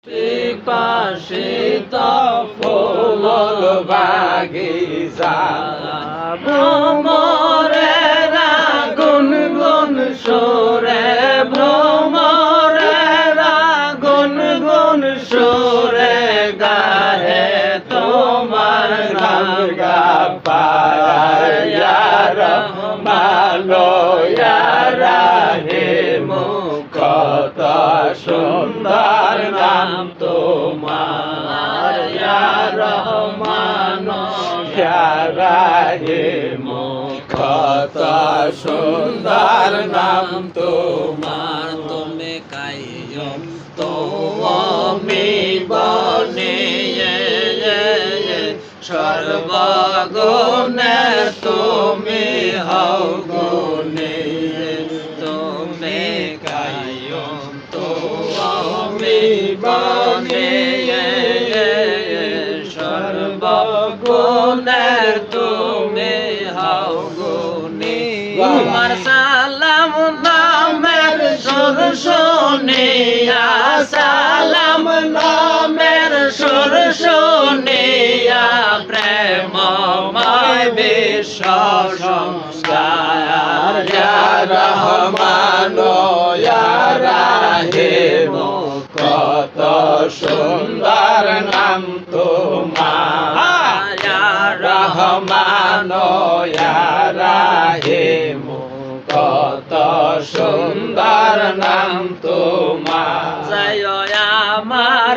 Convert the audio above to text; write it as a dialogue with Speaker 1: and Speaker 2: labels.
Speaker 1: বিকশিত ফুল বাগিচা ভ্রমরেরা গুনগুন সুরে ভ্রমরেরা গুনগুন সুরে গাহে তোমার গান গাপায় রহমানো ইয়া রহিম কত সুন্দর নাম তোমার ইয়া রহমান ইয়া রহিম কত সুন্দর নাম তোমার তুমি কাইয়ুম তুমি বনে সর্বগুণে তুমি হও গুণে তুমি কাইয়ুম তুমি বনে সর্বগুণে তুমি হও গুণে তোমার সালাম নামের সুর শুনিয়া সালাম নামের সুর শুনিয়া প্রেমময় বিশ্ব সংসার ইয়া রহমান ইয়া রহিম কত সুন্দর নাম তোমার ইয়া রহমান ইয়া রহিম কত সুন্দর নাম তোমার জয় আমার